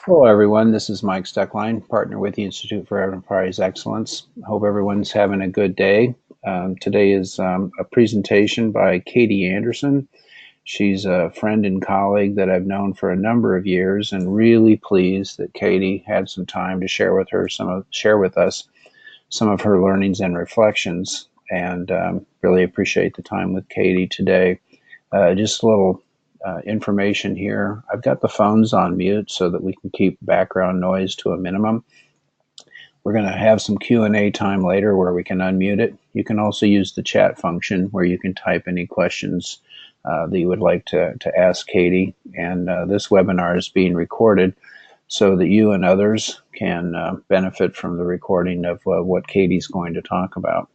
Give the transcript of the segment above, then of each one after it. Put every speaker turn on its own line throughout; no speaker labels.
Hello, everyone. This is Mike Steckline, partner with the Institute for Enterprise Excellence. Hope everyone's having a good day. Today is a presentation by Katie Anderson. She's a friend and colleague that I've known for a number of years, and really pleased that Katie had some time to share with us some of her learnings and reflections. And really appreciate the time with Katie today. Just a little information here. I've got the phones on mute so that we can keep background noise to a minimum. We're going to have some Q&A time later where we can unmute it. You can also use the chat function where you can type any questions that you would like to ask Katie. And this webinar is being recorded so that you and others can benefit from the recording of what Katie's going to talk about.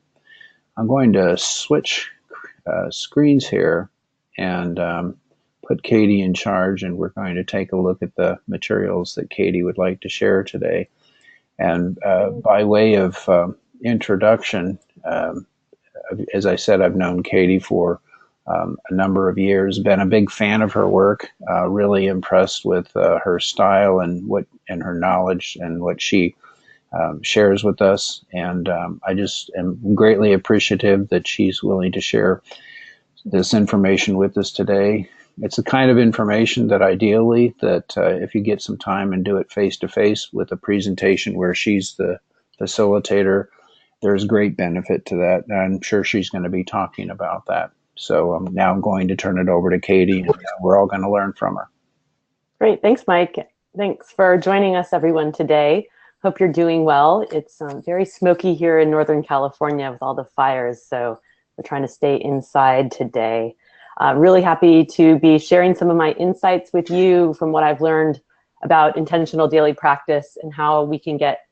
I'm going to switch screens here and put Katie in charge, and we're going to take a look at the materials that Katie would like to share today. And by way of introduction, as I said, I've known Katie for a number of years, been a big fan of her work, really impressed with her style and her knowledge and what she shares with us. And I just am greatly appreciative that she's willing to share this information with us today. It's the kind of information that ideally that if you get some time and do it face-to-face with a presentation where she's the facilitator, there's great benefit to that. And I'm sure she's going to be talking about that. So now I'm going to turn it over to Katie, and we're all going to learn from her.
Great. Thanks, Mike. Thanks for joining us, everyone, today. Hope you're doing well. It's very smoky here in Northern California with all the fires, so we're trying to stay inside today. Really happy to be sharing some of my insights with you from what I've learned about intentional daily practice and how we can get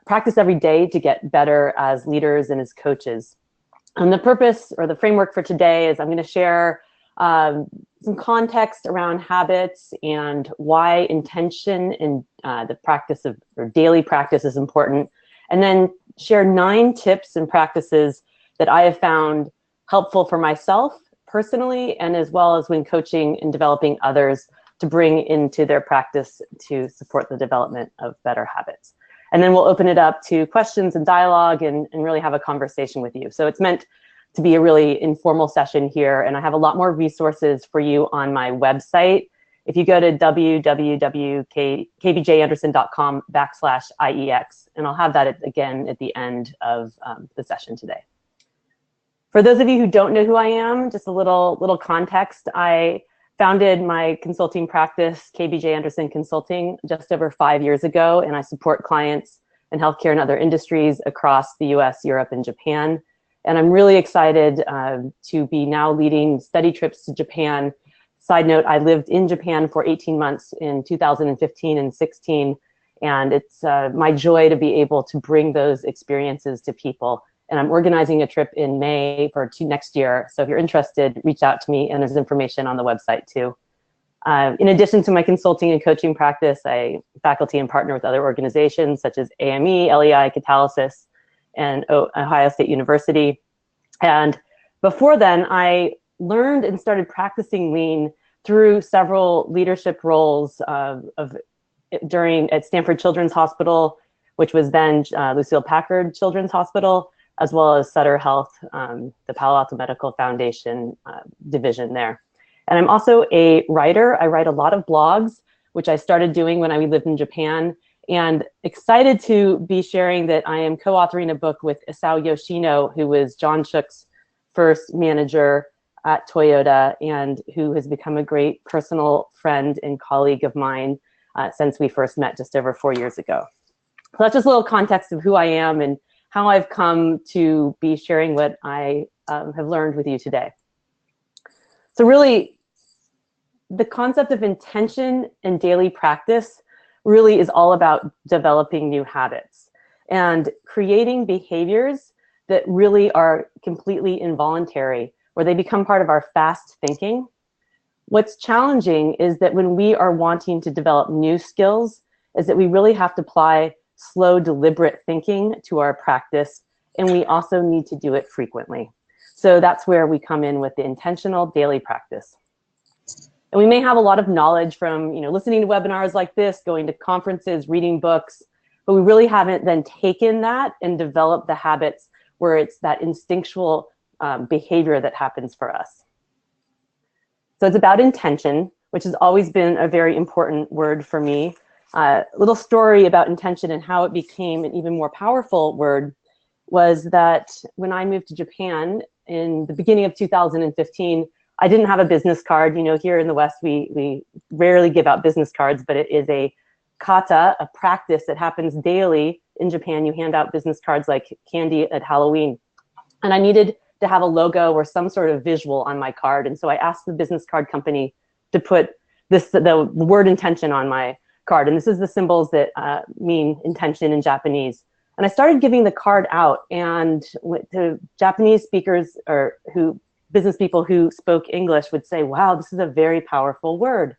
practice every day to get better as leaders and as coaches. And the purpose or the framework for today is I'm going to share some context around habits and why intention in the practice of or daily practice is important, and then share 9 tips and practices that I have found helpful for myself personally, and as well as when coaching and developing others to bring into their practice to support the development of better habits. And then we'll open it up to questions and dialogue and really have a conversation with you. So it's meant to be a really informal session here, and I have a lot more resources for you on my website. If you go to www.kbjanderson.com/IEX, and I'll have that again at the end of the session today. For those of you who don't know who I am, just a little context. I founded my consulting practice, KBJ Anderson Consulting, just over 5 years ago, and I support clients in healthcare and other industries across the US, Europe, and Japan. And I'm really excited to be now leading study trips to Japan. Side note, I lived in Japan for 18 months in 2015 and 16, and it's my joy to be able to bring those experiences to people. And I'm organizing a trip in May for next year. So if you're interested, reach out to me, and there's information on the website too. In addition to my consulting and coaching practice, I faculty and partner with other organizations such as AME, LEI, Catalysis, and Ohio State University. And before then, I learned and started practicing Lean through several leadership roles at Stanford Children's Hospital, which was then Lucille Packard Children's Hospital, as well as Sutter Health, the Palo Alto Medical Foundation division there. And I'm also a writer. I write a lot of blogs, which I started doing when I lived in Japan, and excited to be sharing that I am co-authoring a book with Isao Yoshino, who was John Shook's first manager at Toyota and who has become a great personal friend and colleague of mine since we first met just over 4 years ago. So that's just a little context of who I am and how I've come to be sharing what I have learned with you today. So really, the concept of intention and daily practice really is all about developing new habits and creating behaviors that really are completely involuntary, where they become part of our fast thinking. What's challenging is that when we are wanting to develop new skills, is that we really have to apply slow, deliberate thinking to our practice, and we also need to do it frequently. So that's where we come in with the intentional daily practice. And we may have a lot of knowledge from, listening to webinars like this, going to conferences, reading books, but we really haven't then taken that and developed the habits where it's that instinctual behavior that happens for us. So it's about intention, which has always been a very important word for me. A little story about intention and how it became an even more powerful word was that when I moved to Japan in the beginning of 2015, I didn't have a business card. Here in the West, we rarely give out business cards, but it is a kata, a practice that happens daily in Japan. You hand out business cards like candy at Halloween. And I needed to have a logo or some sort of visual on my card. And so I asked the business card company to put the word intention on my card. And this is the symbols that mean intention in Japanese. And I started giving the card out, and the Japanese speakers or business people who spoke English would say, wow, this is a very powerful word.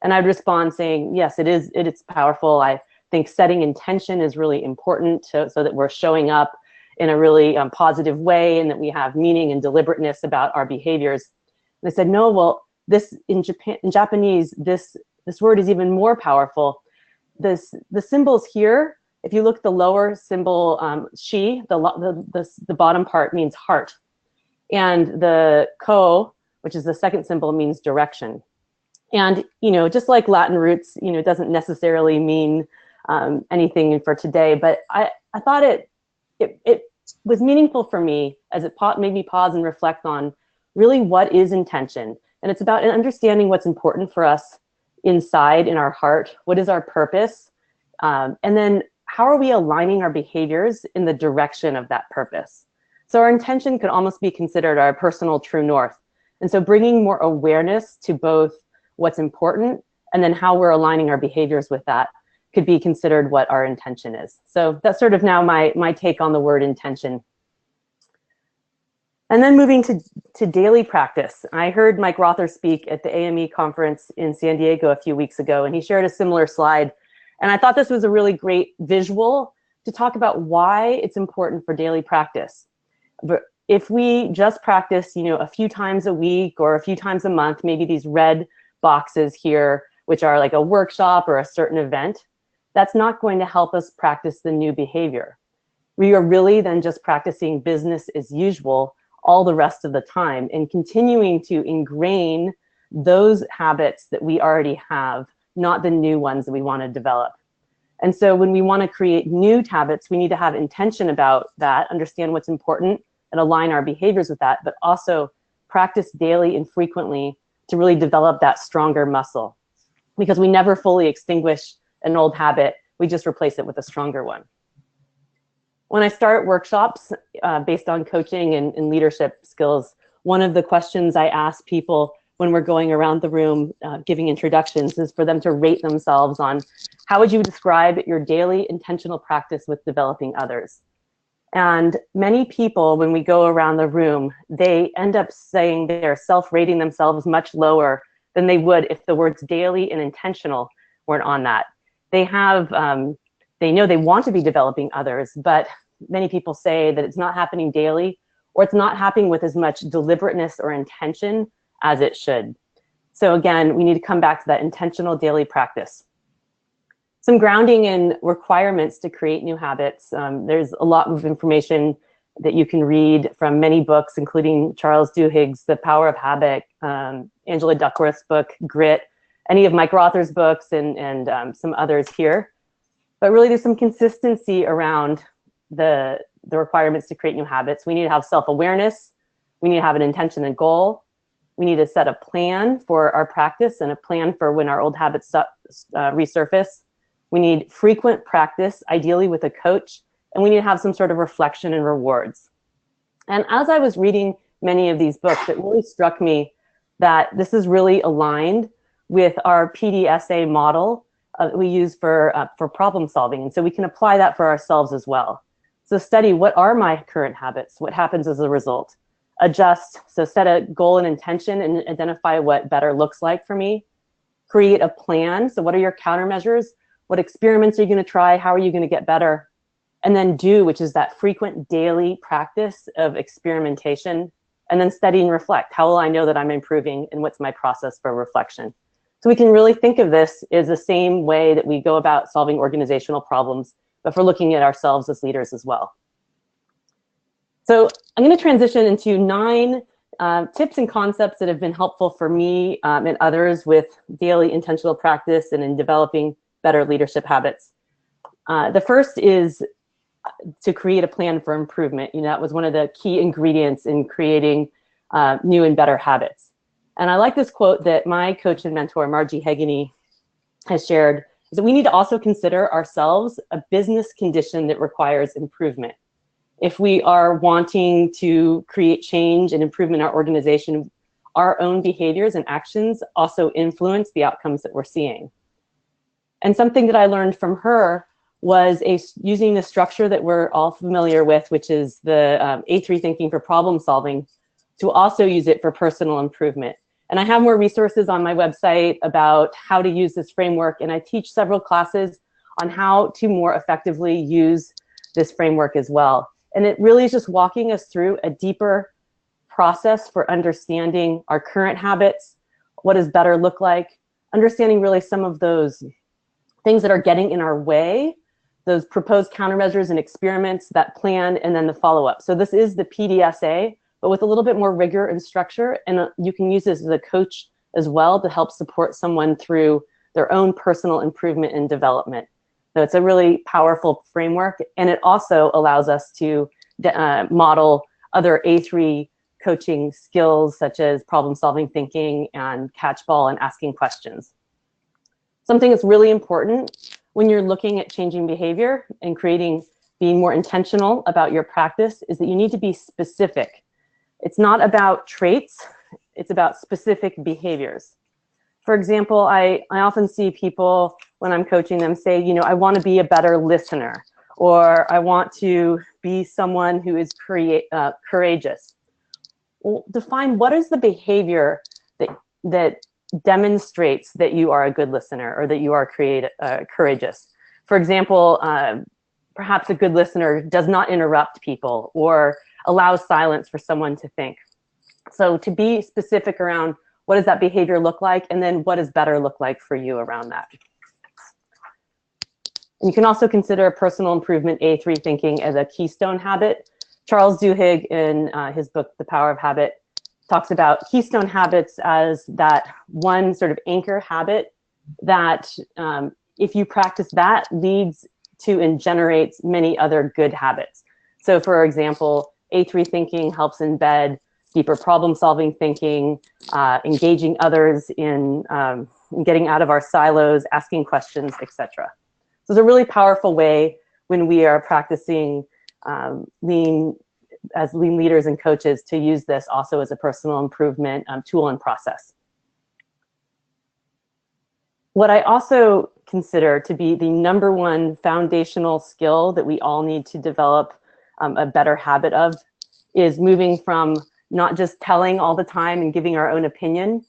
And I'd respond saying, yes, it is. It's powerful. I think setting intention is really important so that we're showing up in a really positive way and that we have meaning and deliberateness about our behaviors. And they said, no, well, this in Japanese, this word is even more powerful. The symbols here, if you look at the lower symbol, shi, the bottom part means heart. And the ko, which is the second symbol, means direction. And, just like Latin roots, it doesn't necessarily mean anything for today, but I thought it was meaningful for me as it made me pause and reflect on really what is intention. And it's about understanding what's important for us inside in our heart. What is our purpose? And then how are we aligning our behaviors in the direction of that purpose? So our intention could almost be considered our personal true north. And so bringing more awareness to both what's important and then how we're aligning our behaviors with that could be considered what our intention is. So that's sort of now my take on the word intention. And then moving to daily practice. I heard Mike Rother speak at the AME conference in San Diego a few weeks ago, and he shared a similar slide. And I thought this was a really great visual to talk about why it's important for daily practice. But if we just practice, a few times a week or a few times a month, maybe these red boxes here, which are like a workshop or a certain event, that's not going to help us practice the new behavior. We are really then just practicing business as usual all the rest of the time and continuing to ingrain those habits that we already have, not the new ones that we want to develop. And so when we want to create new habits, we need to have intention about that, understand what's important and align our behaviors with that, but also practice daily and frequently to really develop that stronger muscle, because we never fully extinguish an old habit. We just replace it with a stronger one. When I start workshops based on coaching and leadership skills, one of the questions I ask people when we're going around the room giving introductions is for them to rate themselves on how would you describe your daily intentional practice with developing others. And many people, when we go around the room, they end up saying they're self-rating themselves much lower than they would if the words daily and intentional weren't on that. They have, they know they want to be developing others, but many people say that it's not happening daily, or it's not happening with as much deliberateness or intention as it should. So again, we need to come back to that intentional daily practice. Some grounding in requirements to create new habits. There's a lot of information that you can read from many books, including Charles Duhigg's The Power of Habit, Angela Duckworth's book, Grit, any of Mike Rother's books, and some others here. But really there's some consistency around the requirements to create new habits. We need to have self-awareness. We need to have an intention and goal. We need to set a plan for our practice and a plan for when our old habits resurface. We need frequent practice, ideally with a coach, and we need to have some sort of reflection and rewards. And as I was reading many of these books, it really struck me that this is really aligned with our PDSA model we use for problem solving. And so we can apply that for ourselves as well. So study, what are my current habits? What happens as a result? Adjust, so set a goal and intention and identify what better looks like for me. Create a plan, so what are your countermeasures? What experiments are you going to try? How are you going to get better? And then do, which is that frequent daily practice of experimentation. and then study and reflect. How will I know that I'm improving, and what's my process for reflection? So we can really think of this as the same way that we go about solving organizational problems, but for looking at ourselves as leaders as well. So I'm going to transition into 9 tips and concepts that have been helpful for me and others with daily intentional practice and in developing better leadership habits. The first is to create a plan for improvement. That was one of the key ingredients in creating new and better habits. And I like this quote that my coach and mentor, Margie Haganey, has shared, is that we need to also consider ourselves a business condition that requires improvement. If we are wanting to create change and improvement in our organization, our own behaviors and actions also influence the outcomes that we're seeing. And something that I learned from her was using the structure that we're all familiar with, which is the A3 thinking for problem solving, to also use it for personal improvement. And I have more resources on my website about how to use this framework, and I teach several classes on how to more effectively use this framework as well. And it really is just walking us through a deeper process for understanding our current habits, what does better look like, understanding really some of those things that are getting in our way, those proposed countermeasures and experiments, that plan, and then the follow-up. So this is the PDSA, but with a little bit more rigor and structure, and you can use this as a coach as well to help support someone through their own personal improvement and development. So it's a really powerful framework, and it also allows us to model other A3 coaching skills such as problem-solving thinking and catchball and asking questions. Something that's really important when you're looking at changing behavior and being more intentional about your practice is that you need to be specific. It's not about traits, it's about specific behaviors. For example, I often see people when I'm coaching them say, I want to be a better listener, or I want to be someone who is courageous. Well, define what is the behavior that demonstrates that you are a good listener or that you are courageous. For example, perhaps a good listener does not interrupt people or allows silence for someone to think. So to be specific around what does that behavior look like, and then what does better look like for you around that. And you can also consider personal improvement A3 thinking as a keystone habit. Charles Duhigg, in his book, The Power of Habit, talks about keystone habits as that one sort of anchor habit that if you practice that leads to and generates many other good habits. So for example, A3 thinking helps embed deeper problem-solving thinking, engaging others in getting out of our silos, asking questions, etc. So it's a really powerful way when we are practicing lean leaders and coaches to use this also as a personal improvement tool and process. What I also consider to be the #1 foundational skill that we all need to develop a better habit of is moving from not just telling all the time and giving our own opinion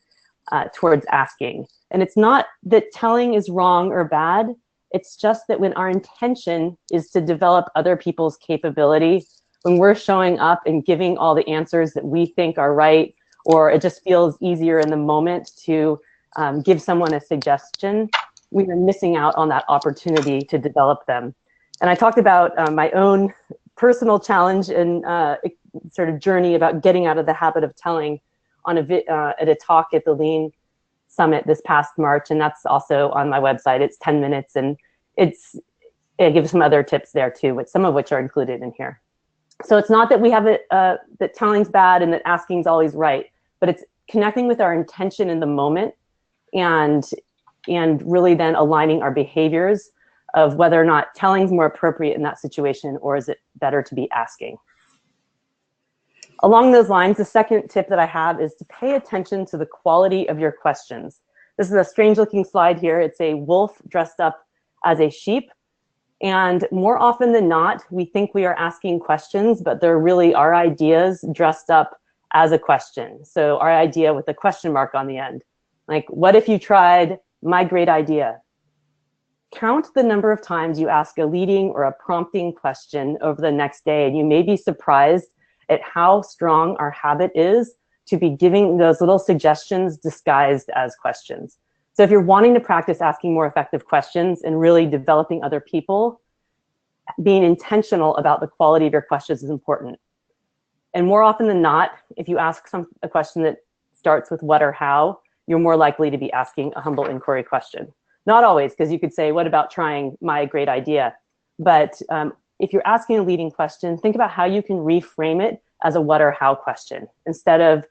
towards asking. And it's not that telling is wrong or bad. It's just that when our intention is to develop other people's capability, when we're showing up and giving all the answers that we think are right, or it just feels easier in the moment to give someone a suggestion, we are missing out on that opportunity to develop them. And I talked about my own personal challenge and sort of journey about getting out of the habit of telling on at a talk at the Lean Summit this past March, and that's also on my website. It's 10 minutes, and it gives some other tips there too, but some of which are included in here. So it's not that we have it that telling's bad and that asking's always right, but it's connecting with our intention in the moment and really then aligning our behaviors of whether or not telling's more appropriate in that situation, or is it better to be asking. Along those lines, the second tip that I have is to pay attention to the quality of your questions. This is a strange looking slide here. It's a wolf dressed up as a sheep. And more often than not, we think we are asking questions, but they're really our ideas dressed up as a question. So our idea with a question mark on the end. Like, what if you tried my great idea? Count the number of times you ask a leading or a prompting question over the next day, and you may be surprised at how strong our habit is to be giving those little suggestions disguised as questions. So if you're wanting to practice asking more effective questions and really developing other people, being intentional about the quality of your questions is important. And more often than not, if you ask a question that starts with what or how, you're more likely to be asking a humble inquiry question. Not always, because you could say, what about trying my great idea? But if you're asking a leading question, think about how you can reframe it as a what or how question. Instead of,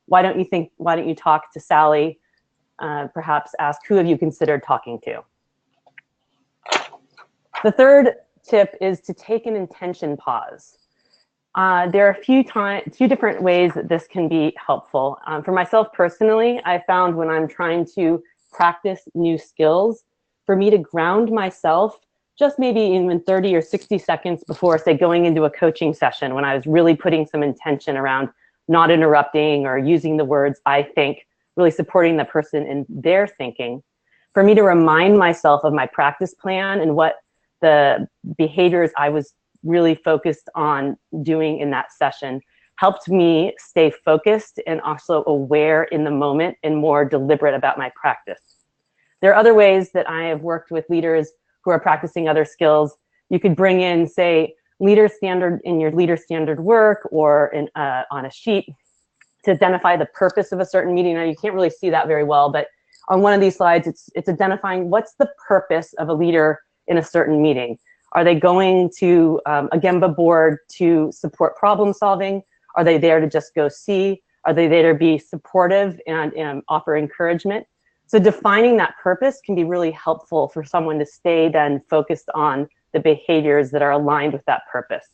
why don't you talk to Sally? Perhaps ask, who have you considered talking to? The third tip is to take an intention pause. There are a few different ways that this can be helpful. For myself personally, I found when I'm trying to practice new skills, for me to ground myself just maybe even 30 or 60 seconds before, say, going into a coaching session, when I was really putting some intention around not interrupting or using the words I think, really supporting the person in their thinking, for me to remind myself of my practice plan and what the behaviors I was really focused on doing in that session helped me stay focused and also aware in the moment and more deliberate about my practice. There are other ways that I have worked with leaders who are practicing other skills. You could bring in, say, leader standard in your leader standard work or on a sheet to identify the purpose of a certain meeting. Now, you can't really see that very well, but on one of these slides, it's identifying what's the purpose of a leader in a certain meeting. Are they going to a Gemba board to support problem solving? Are they there to just go see? Are they there to be supportive and offer encouragement? So defining that purpose can be really helpful for someone to stay then focused on the behaviors that are aligned with that purpose.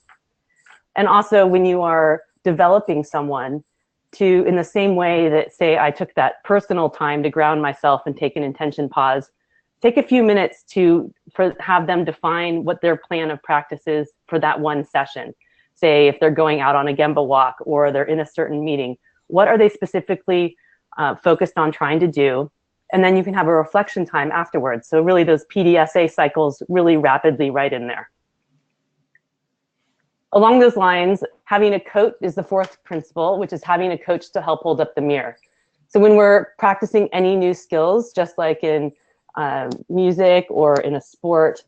And also when you are developing someone, to, in the same way that, say, I took that personal time to ground myself and take an intention pause, take a few minutes to have them define what their plan of practice is for that one session. Say if they're going out on a Gemba walk or they're in a certain meeting, what are they specifically focused on trying to do? And then you can have a reflection time afterwards. So really those PDSA cycles really rapidly right in there. Along those lines, having a coach is the fourth principle, which is having a coach to help hold up the mirror. So when we're practicing any new skills, just like in music or in a sport,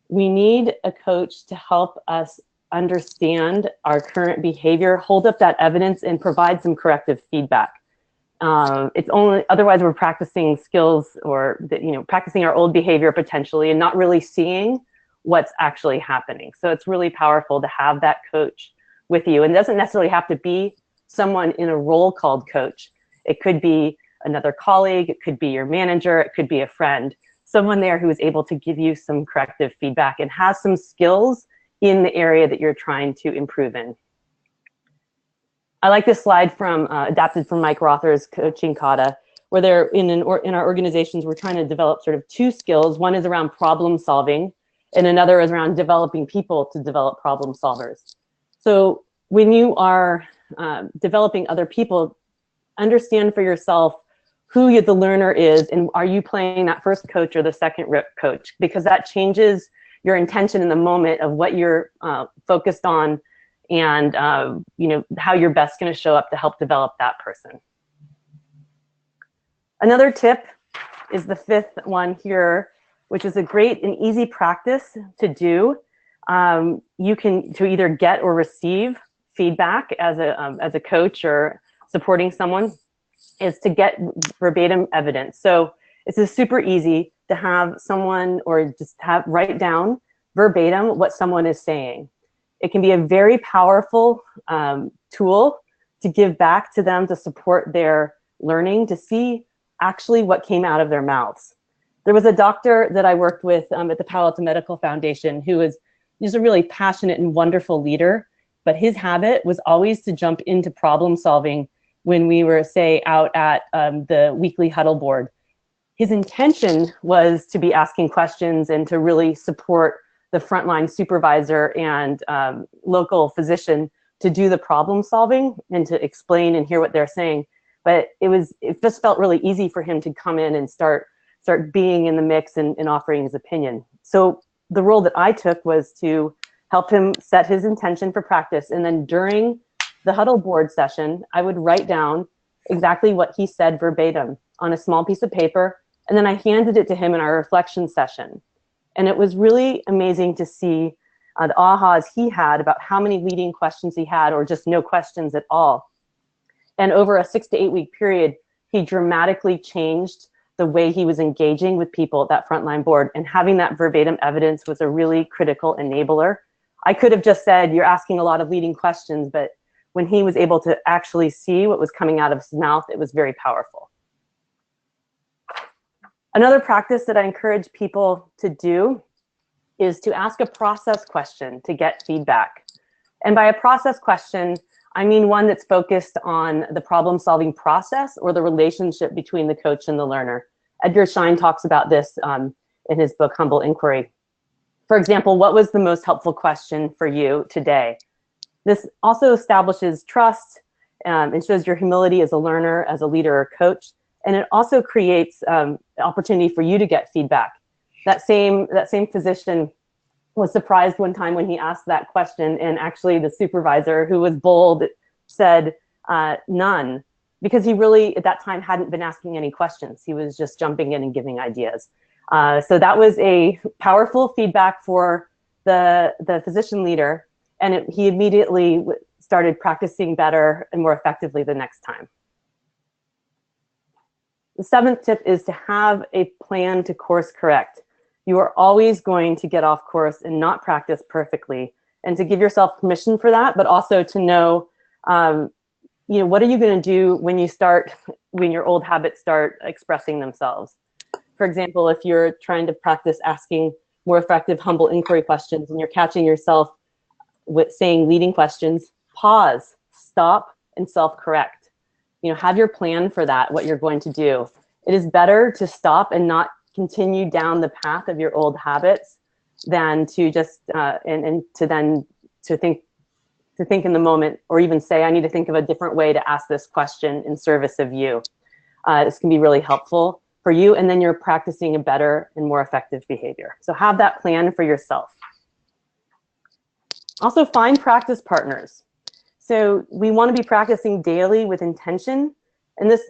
we need a coach to help us understand our current behavior, hold up that evidence, and provide some corrective feedback. It's only otherwise we're practicing skills or practicing our old behavior potentially and not really seeing what's actually happening. So it's really powerful to have that coach with you. And it doesn't necessarily have to be someone in a role called coach. It could be another colleague, it could be your manager, it could be a friend, someone there who is able to give you some corrective feedback and has some skills in the area that you're trying to improve in. I like this slide adapted from Mike Rother's Coaching Kata, where they're in our organizations, we're trying to develop sort of two skills. One is around problem solving, and another is around developing people to develop problem solvers. So when you are developing other people, understand for yourself who the learner is, and are you playing that first coach or the second coach? Because that changes your intention in the moment of what you're focused on and how you're best going to show up to help develop that person. Another tip is the fifth one here, which is a great and easy practice to do. You can to either get or receive feedback as a coach or supporting someone, is to get verbatim evidence. So it's just super easy to have someone or just write down verbatim what someone is saying. It can be a very powerful tool to give back to them to support their learning, to see actually what came out of their mouths. There was a doctor that I worked with at the Palo Alto Medical Foundation who was just a really passionate and wonderful leader, but his habit was always to jump into problem solving when we were, say, out at the weekly huddle board. His intention was to be asking questions and to really support the frontline supervisor and local physician to do the problem solving and to explain and hear what they're saying. But it just felt really easy for him to come in and start being in the mix and offering his opinion. So the role that I took was to help him set his intention for practice, and then during the huddle board session, I would write down exactly what he said verbatim on a small piece of paper, and then I handed it to him in our reflection session. And it was really amazing to see the ahas he had about how many leading questions he had, or just no questions at all. And over a 6 to 8 week period, he dramatically changed the way he was engaging with people at that frontline board. And having that verbatim evidence was a really critical enabler. I could have just said, you're asking a lot of leading questions, but when he was able to actually see what was coming out of his mouth, it was very powerful. Another practice that I encourage people to do is to ask a process question to get feedback. And by a process question, I mean one that's focused on the problem-solving process or the relationship between the coach and the learner. Edgar Schein talks about this in his book, Humble Inquiry. For example, what was the most helpful question for you today? This also establishes trust and shows your humility as a learner, as a leader or coach. And it also creates opportunity for you to get feedback. That same physician was surprised one time when he asked that question, and actually the supervisor, who was bold, said none, because he really at that time hadn't been asking any questions. He was just jumping in and giving ideas. So that was a powerful feedback for the physician leader, and he immediately started practicing better and more effectively the next time. The 7th tip is to have a plan to course correct. You are always going to get off course and not practice perfectly, and to give yourself permission for that, but also to know, what are you going to do when your old habits start expressing themselves? For example, if you're trying to practice asking more effective, humble inquiry questions, and you're catching yourself with saying leading questions, pause, stop, and self-correct. Have your plan for that, what you're going to do. It is better to stop and not continue down the path of your old habits than to just to think in the moment, or even say, I need to think of a different way to ask this question in service of you. This can be really helpful for you, and then you're practicing a better and more effective behavior. So have that plan for yourself. Also, find practice partners. So we want to be practicing daily with intention, and this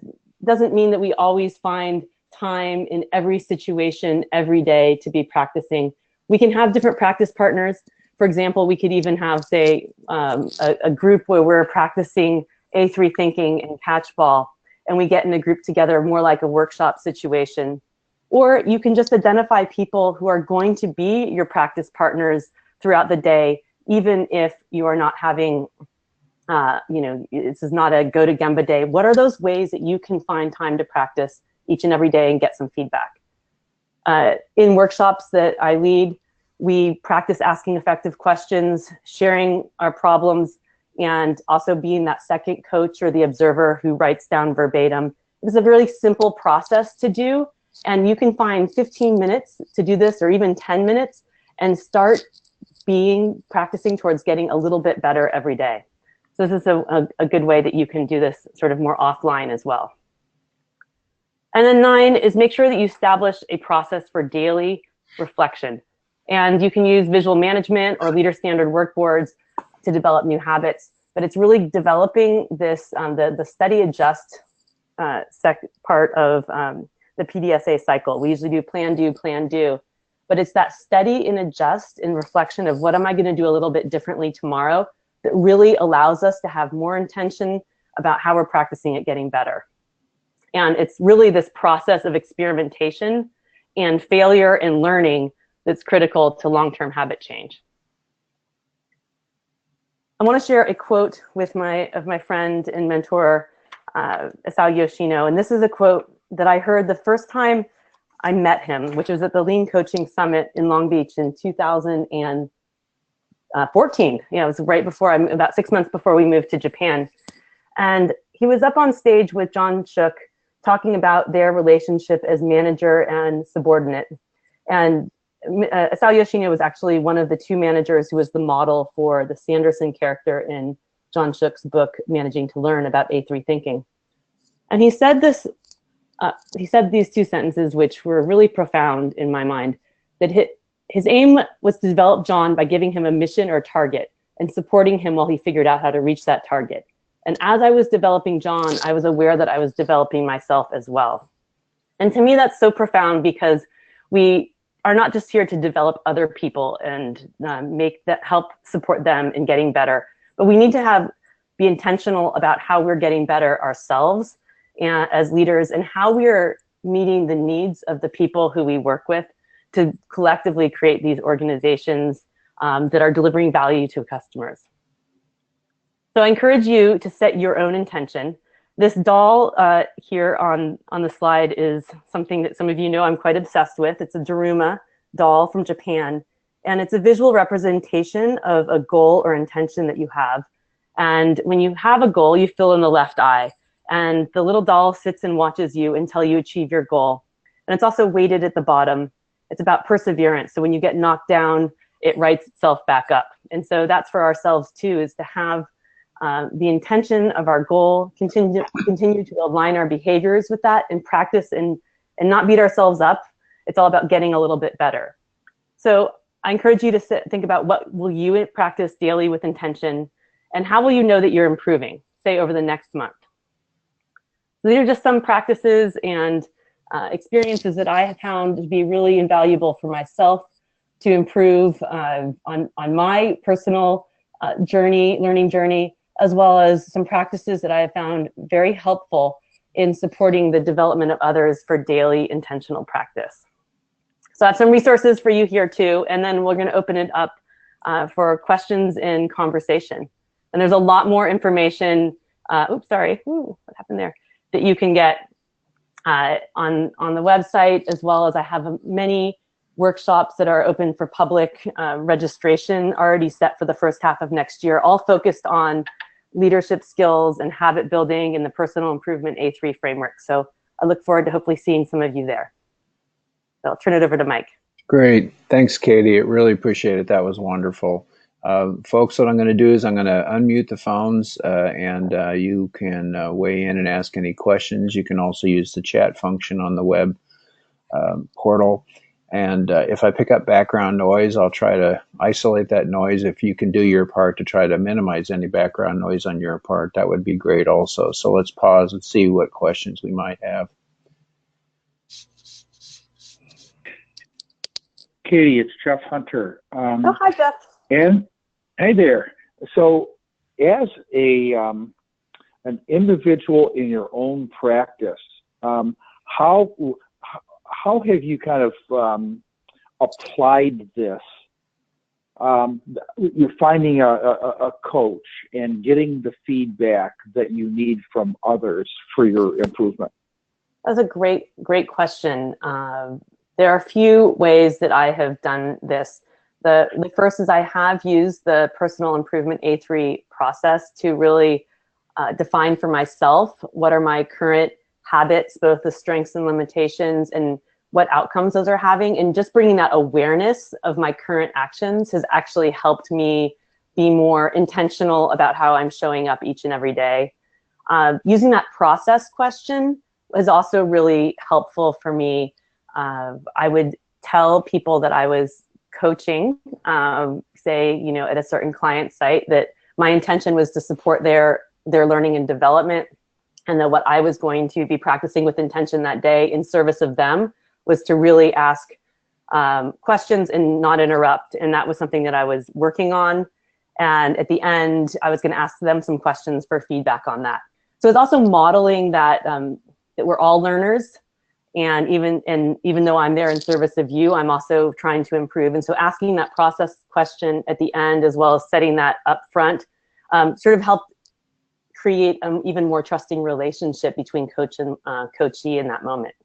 doesn't mean that we always find time in every situation every day to be practicing. We can have different practice partners. For example, we could even have, say, a group where we're practicing A3 thinking and catchball, and we get in a group together more like a workshop situation. Or you can just identify people who are going to be your practice partners throughout the day, even if you are not having this is not a go to Gemba day. What are those ways that you can find time to practice each and every day and get some feedback? In workshops that I lead, we practice asking effective questions, sharing our problems, and also being that second coach or the observer who writes down verbatim. It's a really simple process to do, and you can find 15 minutes to do this, or even 10 minutes, and start practicing towards getting a little bit better every day. So this is a good way that you can do this sort of more offline as well. And then 9 is make sure that you establish a process for daily reflection. And you can use visual management or leader standard work boards to develop new habits, but it's really developing this, the study adjust part of the PDSA cycle. We usually do plan, do, but it's that study and adjust in reflection of what am I gonna do a little bit differently tomorrow that really allows us to have more intention about how we're practicing at getting better. And it's really this process of experimentation and failure and learning that's critical to long-term habit change. I want to share a quote with my friend and mentor, Isao Yoshino. And this is a quote that I heard the first time I met him, which was at the Lean Coaching Summit in Long Beach in 2014. It was right before, about 6 months before we moved to Japan. And he was up on stage with John Shook talking about their relationship as manager and subordinate. And Isao Yoshino was actually one of the 2 managers who was the model for the Sanderson character in John Shook's book, Managing to Learn, about A3 thinking. And he said this, he said these 2 sentences, which were really profound in my mind, that his aim was to develop John by giving him a mission or target. and supporting him while he figured out how to reach that target. And as I was developing John, I was aware that I was developing myself as well. And to me, that's so profound because we are not just here to develop other people and help support them in getting better, but we need to be intentional about how we're getting better ourselves and as leaders, and how we're meeting the needs of the people who we work with to collectively create these organizations that are delivering value to customers. So I encourage you to set your own intention. This doll here on the slide is something that some of you know I'm quite obsessed with. It's a Daruma doll from Japan, and it's a visual representation of a goal or intention that you have. And when you have a goal, you fill in the left eye, and the little doll sits and watches you until you achieve your goal. And it's also weighted at the bottom. It's about perseverance. So when you get knocked down, it rights itself back up. And so that's for ourselves too, is to have the intention of our goal, continue to align our behaviors with that and practice and not beat ourselves up. It's all about getting a little bit better. So I encourage you to think about what will you practice daily with intention, and how will you know that you're improving, say over the next month. So these are just some practices and experiences that I have found to be really invaluable for myself to improve on my personal learning journey, as well as some practices that I have found very helpful in supporting the development of others for daily intentional practice. So I have some resources for you here too, and then we're going to open it up for questions and conversation. And there's a lot more information, what happened there, that you can get on the website, as well as I have many workshops that are open for public registration already set for the first half of next year, all focused on leadership skills and habit building in the personal improvement A3 framework. So I look forward to hopefully seeing some of you there. So I'll turn it over to Mike.
Great. Thanks, Katie. I really appreciate it. That was wonderful. Folks, what I'm going to do is I'm going to unmute the phones and you can weigh in and ask any questions. You can also use the chat function on the web portal. And if I pick up background noise, I'll try to isolate that noise. If you can do your part to try to minimize any background noise on your part, that would be great also. So let's pause and see what questions we might have.
Katie, it's Jeff Hunter.
Oh, hi, Jeff.
And hey there. So as an individual in your own practice, how have you kind of applied this? You're finding a coach and getting the feedback that you need from others for your improvement.
That's a great question. There are a few ways that I have done this. The first is I have used the personal improvement A3 process to really define for myself what are my current habits, both the strengths and limitations, and what outcomes those are having. And just bringing that awareness of my current actions has actually helped me be more intentional about how I'm showing up each and every day. Using that process question was also really helpful for me. I would tell people that I was coaching, say, at a certain client site, that my intention was to support their learning and development, and that what I was going to be practicing with intention that day in service of them was to really ask questions and not interrupt. And that was something that I was working on. And at the end, I was going to ask them some questions for feedback on that. So it's also modeling that that we're all learners. And even though I'm there in service of you, I'm also trying to improve. And so asking that process question at the end, as well as setting that up front, sort of helped create an even more trusting relationship between coach and coachee in that moment.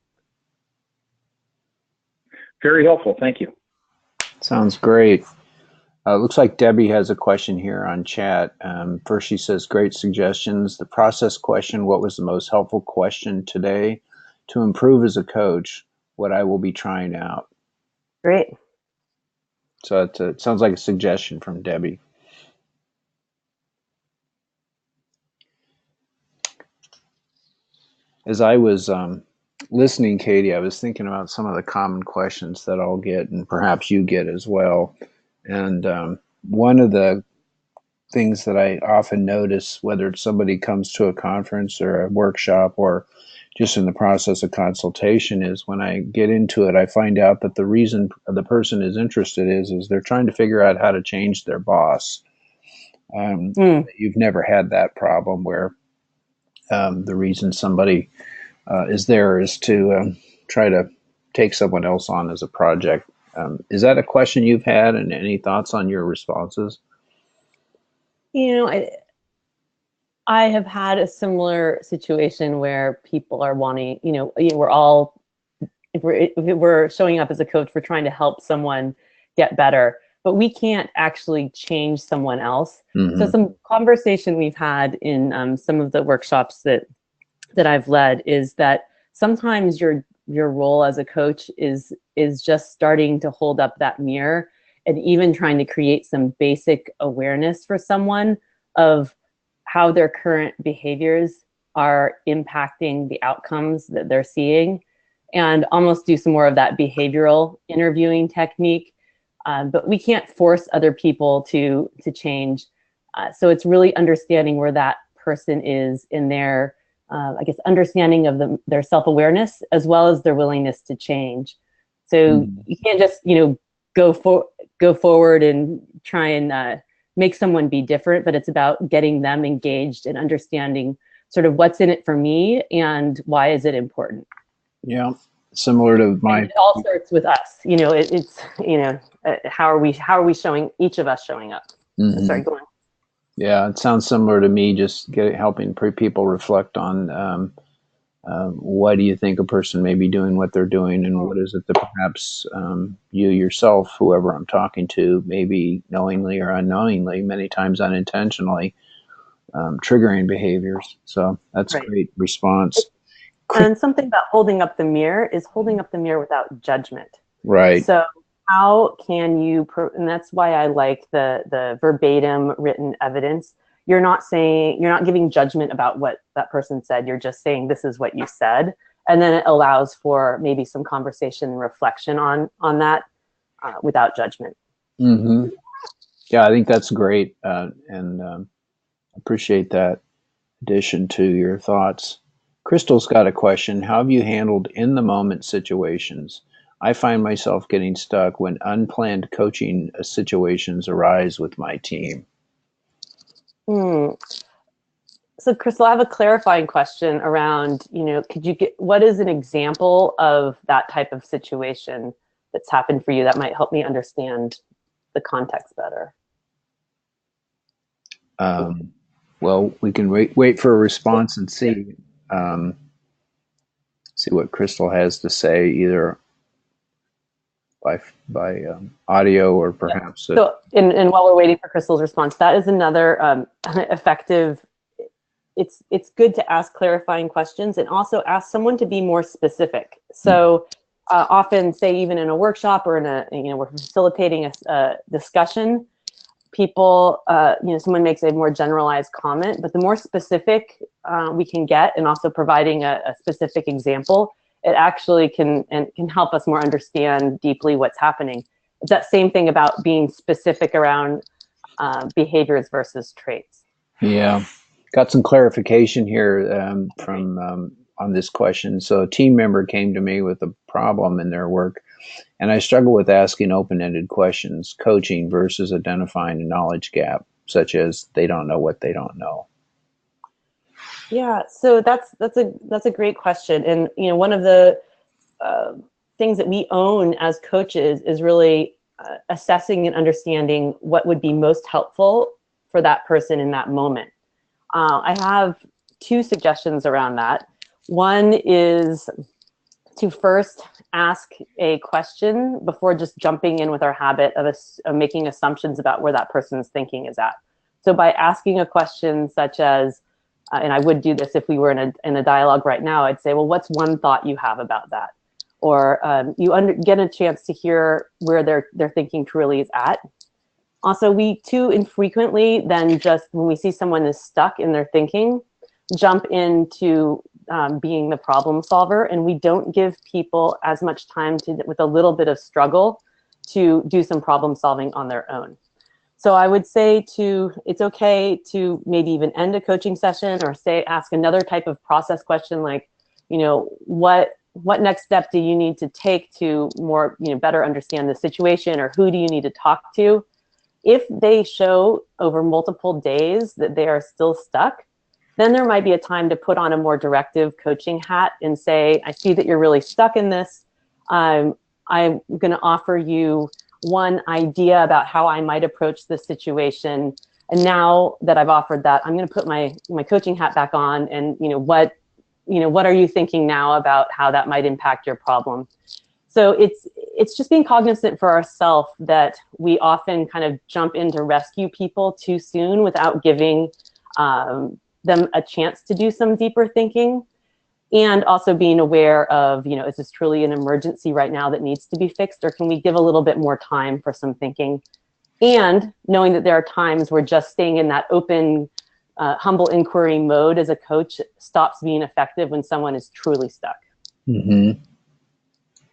Very helpful. Thank you.
Sounds great. Looks like Debbie has a question here on chat. First, she says, great suggestions. The process question, what was the most helpful question today to improve as a coach? What I will be trying out.
Great.
So it sounds like a suggestion from Debbie. As I was listening, Katie, I was thinking about some of the common questions that I'll get, and perhaps you get as well. And one of the things that I often notice, whether it's somebody comes to a conference or a workshop or just in the process of consultation, is when I get into it, I find out that the reason the person is interested is they're trying to figure out how to change their boss. You've never had that problem where the reason somebody is there is to try to take someone else on as a project. Is that a question you've had, and any thoughts on your responses?
You know, I have had a similar situation where people are wanting, we're all, if we're showing up as a coach, we're trying to help someone get better, but we can't actually change someone else.
Mm-hmm.
So some conversation we've had in some of the workshops that I've led is that sometimes your role as a coach is just starting to hold up that mirror and even trying to create some basic awareness for someone of how their current behaviors are impacting the outcomes that they're seeing, and almost do some more of that behavioral interviewing technique. But we can't force other people to change. So it's really understanding where that person is in their, I guess, understanding of their self-awareness as well as their willingness to change. So you can't just, go forward and try and make someone be different, but it's about getting them engaged and understanding sort of what's in it for me and why is it important.
Yeah, similar to my.
And it all starts with us. It's how are we showing, each of us showing up.
Mm-hmm.
Sorry, go on.
Yeah, it sounds similar to me. Just helping people reflect on why do you think a person may be doing what they're doing, and what is it that perhaps you yourself, whoever I'm talking to, maybe knowingly or unknowingly, many times unintentionally, triggering behaviors. So that's a great response.
And something about holding up the mirror is holding up the mirror without judgment.
Right.
So how can you, and that's why I like the verbatim written evidence. You're not giving judgment about what that person said. You're just saying, this is what you said. And then it allows for maybe some conversation and reflection on that without judgment.
Mm-hmm. Yeah, I think that's great. And appreciate that addition to your thoughts. Crystal's got a question. How have you handled in the moment situations? I find myself getting stuck when unplanned coaching situations arise with my team.
So Crystal, I have a clarifying question around, what is an example of that type of situation that's happened for you that might help me understand the context better?
Well, we can wait for a response and see what Crystal has to say, either by audio or perhaps.
So, and while we're waiting for Crystal's response, that is another effective. It's good to ask clarifying questions and also ask someone to be more specific. So often, say even in a workshop or we're facilitating a discussion, people, someone makes a more generalized comment, but the more specific we can get, and also providing a specific example, it actually can help us more understand deeply what's happening. It's that same thing about being specific around behaviors versus traits.
Yeah, got some clarification here from on this question. So a team member came to me with a problem in their work, and I struggle with asking open-ended questions, coaching versus identifying a knowledge gap, such as they don't know what they don't know.
Yeah, so that's a great question, and one of the things that we own as coaches is really assessing and understanding what would be most helpful for that person in that moment. I have two suggestions around that. One is to first ask a question before just jumping in with our habit of making assumptions about where that person's thinking is at. So by asking a question such as, and I would do this if we were in a dialogue right now, I'd say, well, what's one thought you have about that? Or get a chance to hear where their thinking truly is at. Also, we too infrequently then just, when we see someone is stuck in their thinking, jump into being the problem solver, and we don't give people as much time with a little bit of struggle to do some problem solving on their own. So I would say it's okay to maybe even end a coaching session or ask another type of process question like, what next step do you need to take to more, better understand the situation, or who do you need to talk to? If they show over multiple days that they are still stuck, then there might be a time to put on a more directive coaching hat and say, I see that you're really stuck in this. I'm going to offer you one idea about how I might approach this situation. And now that I've offered that, I'm going to put my coaching hat back on. And what are you thinking now about how that might impact your problem? So it's just being cognizant for ourselves that we often kind of jump in to rescue people too soon without giving them a chance to do some deeper thinking, and also being aware of, is this truly an emergency right now that needs to be fixed, or can we give a little bit more time for some thinking? And knowing that there are times where just staying in that open, humble inquiry mode as a coach stops being effective when someone is truly stuck.
Mm-hmm.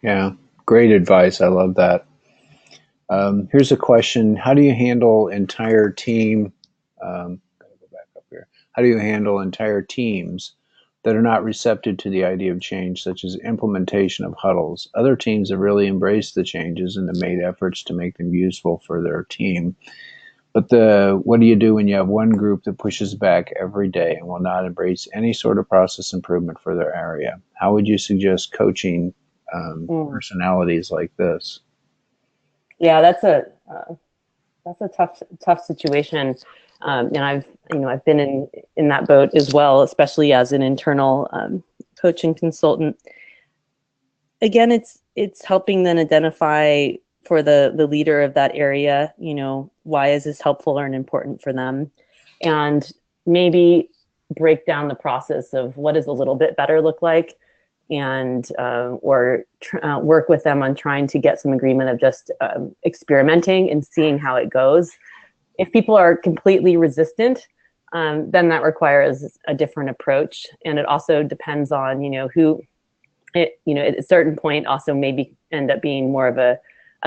Yeah, great advice. I love that. Here's a question. How do you handle entire team? Gotta go back up here. How do you handle entire teams that are not receptive to the idea of change, such as implementation of huddles? Other teams have really embraced the changes and have made efforts to make them useful for their team. But what do you do when you have one group that pushes back every day and will not embrace any sort of process improvement for their area? How would you suggest coaching personalities like this?
Yeah, that's a tough situation, and I've been in that boat as well, especially as an internal coaching consultant. Again, it's helping them identify for the leader of that area, why is this helpful or important for them, and maybe break down the process of what does a little bit better look like, and work with them on trying to get some agreement of just experimenting and seeing how it goes. If people are completely resistant, then that requires a different approach, and it also depends on who. At a certain point, also maybe end up being more of a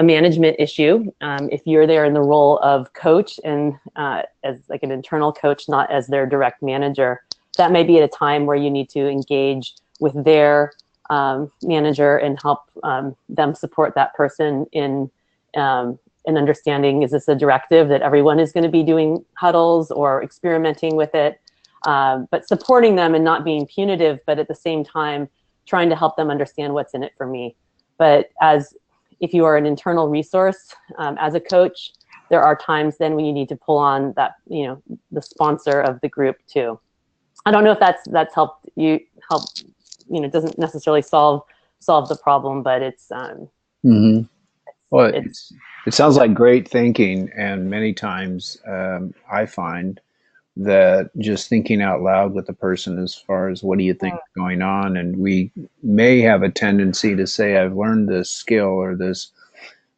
management issue. If you're there in the role of coach and as like an internal coach, not as their direct manager, that may be at a time where you need to engage with their manager and help them support that person in understanding, is this a directive that everyone is going to be doing huddles or experimenting with it, but supporting them and not being punitive, but at the same time trying to help them understand what's in it for me. But if you are an internal resource as a coach, there are times then when you need to pull on that, the sponsor of the group too. I don't know if that's helped. Doesn't necessarily solve the problem, but it's.
Mm-hmm. Well, it sounds like great thinking, and many times I find that just thinking out loud with the person as far as what do you think is going on, and we may have a tendency to say, I've learned this skill or this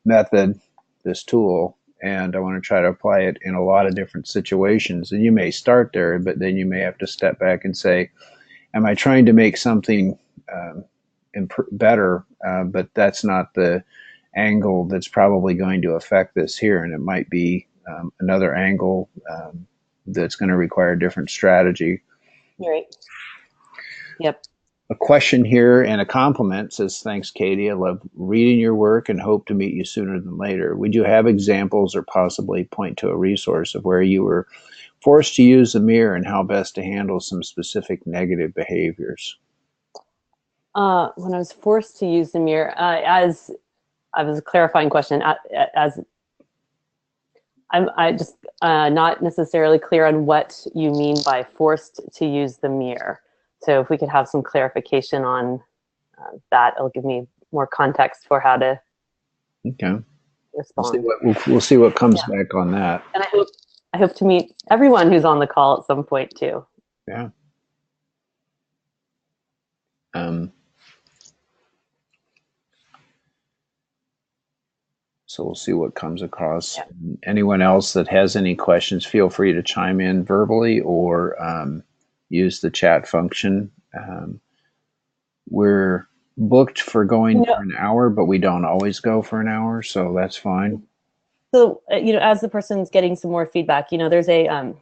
method, this tool, and I want to try to apply it in a lot of different situations. And you may start there, but then you may have to step back and say, am I trying to make something better? But that's not the angle that's probably going to affect this here, and it might be another angle that's going to require a different strategy.
Right. Yep.
A question here and a compliment says, thanks, Katie. I love reading your work and hope to meet you sooner than later. Would you have examples or possibly point to a resource of where you were forced to use the mirror and how best to handle some specific negative behaviors?
When I was forced to use the mirror, as I was a clarifying question, I just not necessarily clear on what you mean by forced to use the mirror. So if we could have some clarification on that, it'll give me more context for how to respond.
We'll see what comes back on that.
And I hope to meet everyone who's on the call at some point too.
Yeah. So we'll see what comes across. Yeah. Anyone else that has any questions, feel free to chime in verbally or use the chat function. We're booked for going for an hour, but we don't always go for an hour, so that's fine.
So, as the person's getting some more feedback, there's a,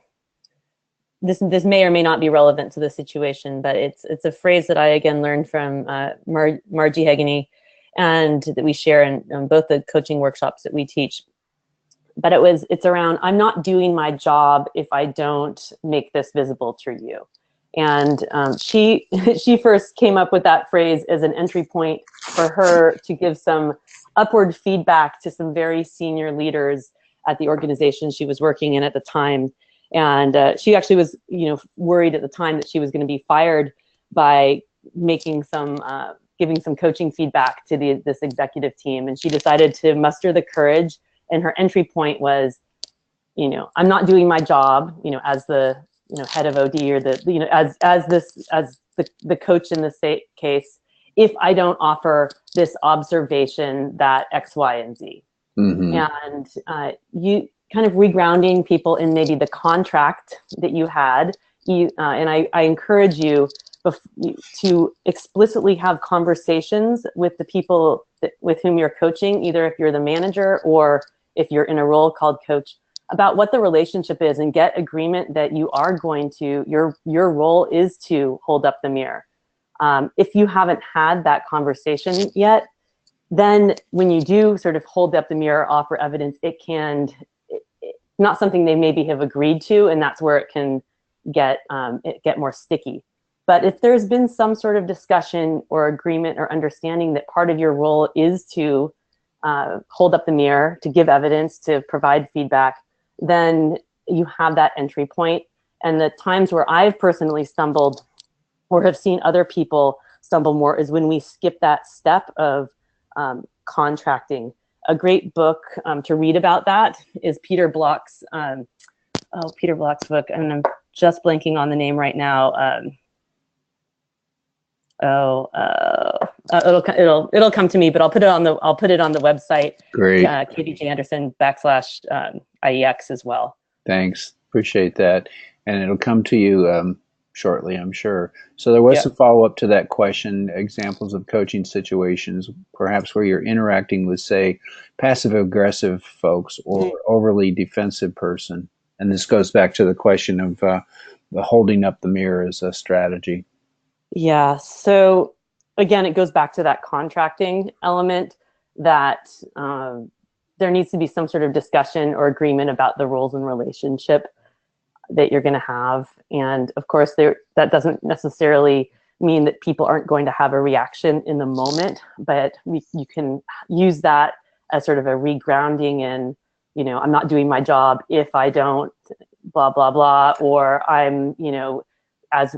this may or may not be relevant to the situation, but it's a phrase that I again learned from Margie Hegany, and that we share in both the coaching workshops that we teach. But it's around, I'm not doing my job if I don't make this visible to you. And she first came up with that phrase as an entry point for her to give some upward feedback to some very senior leaders at the organization she was working in at the time. And she actually was, worried at the time that she was going to be fired by making giving some coaching feedback to this executive team. And she decided to muster the courage. And her entry point was, I'm not doing my job, as the, head of OD, or the, as the coach in this case, if I don't offer this observation that X, Y, and Z. Mm-hmm. And you kind of regrounding people in maybe the contract that you had. And I encourage you to explicitly have conversations with the people with whom you're coaching, either if you're the manager or if you're in a role called coach, about what the relationship is, and get agreement that you are going to, your role is to hold up the mirror. If you haven't had that conversation yet, then when you do sort of hold up the mirror, offer evidence, it's not something they maybe have agreed to, and that's where it can get more sticky. But if there's been some sort of discussion or agreement or understanding that part of your role is to hold up the mirror, to give evidence, to provide feedback, then you have that entry point. And the times where I've personally stumbled or have seen other people stumble more is when we skip that step of contracting. A great book to read about that is Peter Block's book, and I'm just blanking on the name right now. It'll come to me, but I'll put it on the website.
Great.
Katie J. Anderson / IEX as well.
Thanks. Appreciate that. And it'll come to you shortly, I'm sure. So there was some follow-up to that question, examples of coaching situations, perhaps where you're interacting with, say, passive-aggressive folks or overly defensive person. And this goes back to the question of the holding up the mirror as a strategy.
Yeah. So again, it goes back to that contracting element, that there needs to be some sort of discussion or agreement about the roles and relationship that you're going to have. And of course, that doesn't necessarily mean that people aren't going to have a reaction in the moment, but you can use that as sort of a regrounding in, I'm not doing my job if I don't blah, blah, blah, or I'm, as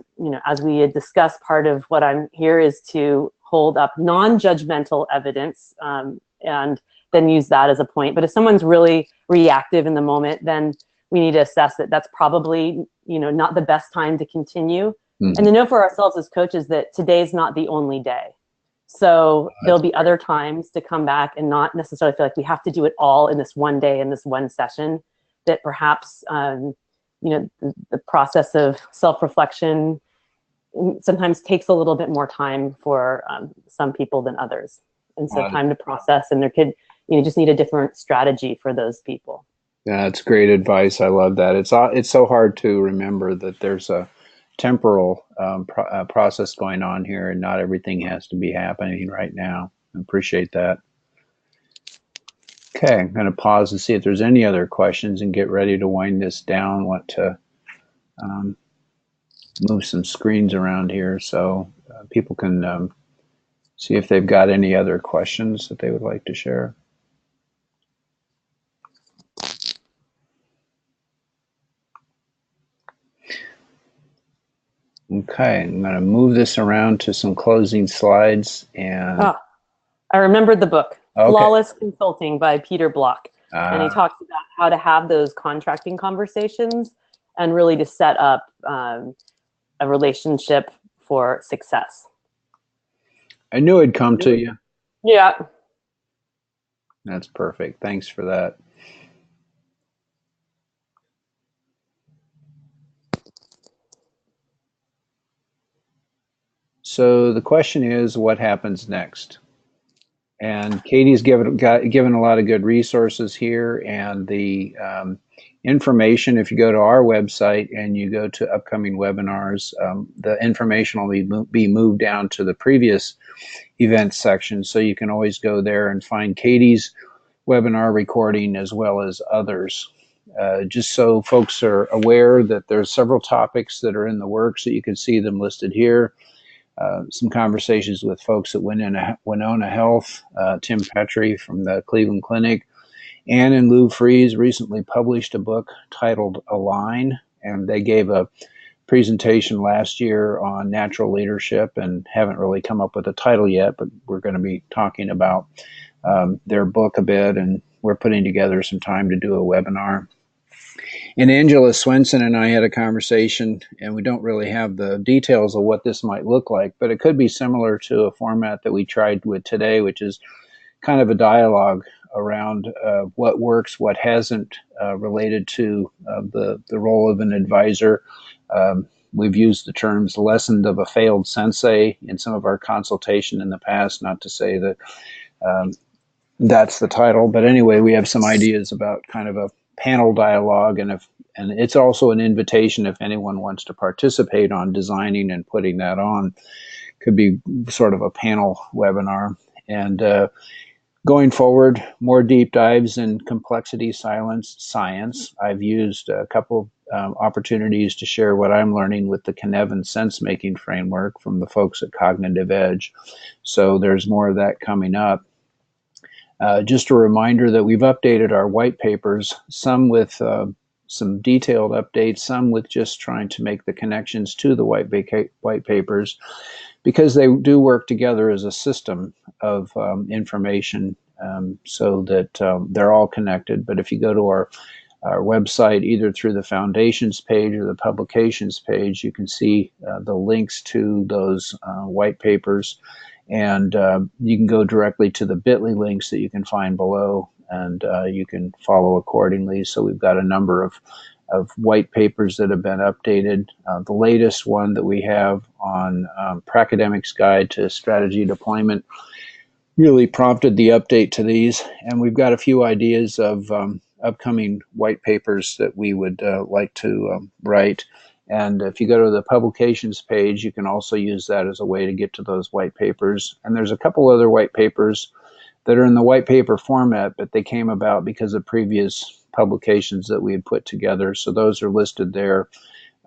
we had discussed, part of what I'm here is to hold up non-judgmental evidence, and then use that as a point. But if someone's really reactive in the moment, then we need to assess that that's probably, not the best time to continue. Mm-hmm. And to know for ourselves as coaches that today's not the only day. So there'll be other times to come back and not necessarily feel like we have to do it all in this one day, in this one session, that perhaps, the process of self-reflection sometimes takes a little bit more time for some people than others. And so time to process, and there could, just need a different strategy for those people.
Yeah, that's great advice. I love that. It's so hard to remember that there's a temporal process going on here, and not everything has to be happening right now. I appreciate that. Okay, I'm going to pause and see if there's any other questions and get ready to wind this down. Want to move some screens around here so people can see if they've got any other questions that they would like to share. Okay, I'm going to move this around to some closing slides. And
I remembered the book,
okay.
Flawless Consulting by Peter Block. And he talks about how to have those contracting conversations and really to set up a relationship for success.
I knew it'd come to you.
Yeah.
That's perfect. Thanks for that. So the question is, what happens next? And Katie's given a lot of good resources here, and the information, if you go to our website and you go to upcoming webinars, the information will be moved down to the previous events section, so you can always go there and find Katie's webinar recording as well as others. Just so folks are aware that there's several topics that are in the works, that you can see them listed here. Some conversations with folks at Winona Health, Tim Petrie from the Cleveland Clinic. Ann and Lou Fries recently published a book titled Align, and they gave a presentation last year on natural leadership and haven't really come up with a title yet, but we're going to be talking about their book a bit, and we're putting together some time to do a webinar. And Angela Swenson and I had a conversation, and we don't really have the details of what this might look like, but it could be similar to a format that we tried with today, which is kind of a dialogue around what works, what hasn't, related to the role of an advisor. We've used the terms lesson of a failed sensei in some of our consultation in the past, not to say that that's the title, but anyway, we have some ideas about kind of a panel dialogue, and it's also an invitation if anyone wants to participate on designing and putting that on. Could be sort of a panel webinar. And going forward, more deep dives in complexity science. I've used a couple opportunities to share what I'm learning with the Cynefin sense-making framework from the folks at Cognitive Edge. So there's more of that coming up. Just a reminder that we've updated our white papers, some with some detailed updates, some with just trying to make the connections to the white papers, because they do work together as a system of information, so that they're all connected. But if you go to our website, either through the foundations page or the publications page, you can see the links to those white papers. And you can go directly to the bit.ly links that you can find below, and you can follow accordingly. So we've got a number of white papers that have been updated. The latest one that we have on Pracademic's Guide to Strategy Deployment really prompted the update to these. And we've got a few ideas of upcoming white papers that we would like to write. And if you go to the publications page, you can also use that as a way to get to those white papers. And there's a couple other white papers that are in the white paper format, but they came about because of previous publications that we had put together. So those are listed there.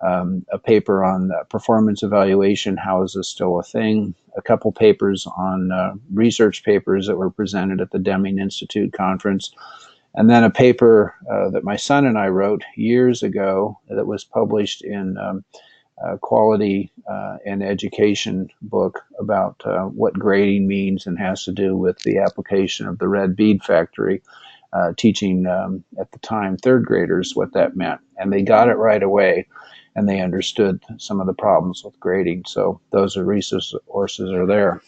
A paper on performance evaluation, how is this still a thing? A couple papers on research papers that were presented at the Deming Institute conference. And then a paper that my son and I wrote years ago that was published in Quality and Education book about what grading means, and has to do with the application of the red bead factory, teaching at the time third graders what that meant. And they got it right away, and they understood some of the problems with grading. So those are resources are there.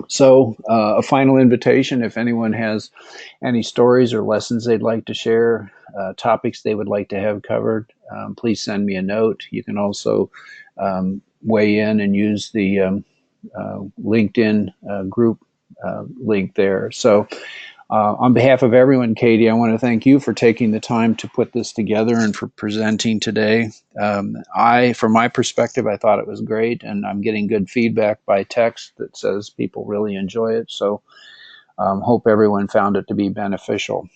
So a final invitation, if anyone has any stories or lessons they'd like to share, topics they would like to have covered, please send me a note. You can also weigh in and use the LinkedIn group link there. So on behalf of everyone, Katie, I want to thank you for taking the time to put this together and for presenting today. From my perspective, I thought it was great, and I'm getting good feedback by text that says people really enjoy it. So hope everyone found it to be beneficial.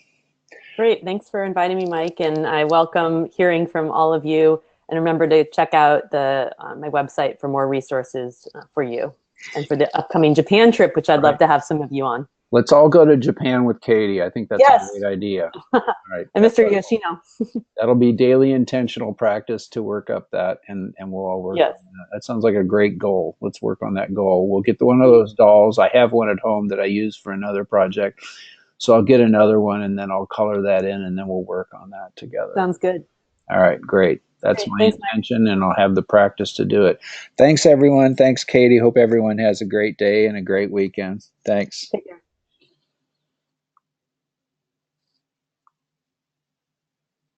Great. Thanks for inviting me, Mike. And I welcome hearing from all of you. And remember to check out my website for more resources for you and for the upcoming Japan trip, which I'd love to have some of you on.
Let's all go to Japan with Katie. I think that's a great idea. All right.
And Mr. Yoshino.
That'll be daily intentional practice to work up that, and we'll all work on that. That sounds like a great goal. Let's work on that goal. We'll get one of those dolls. I have one at home that I use for another project. So I'll get another one, and then I'll color that in, and then we'll work on that together.
Sounds good.
All right, great. That's my intention, and I'll have the practice to do it. Thanks, everyone. Thanks, Katie. Hope everyone has a great day and a great weekend. Thanks.
Take care.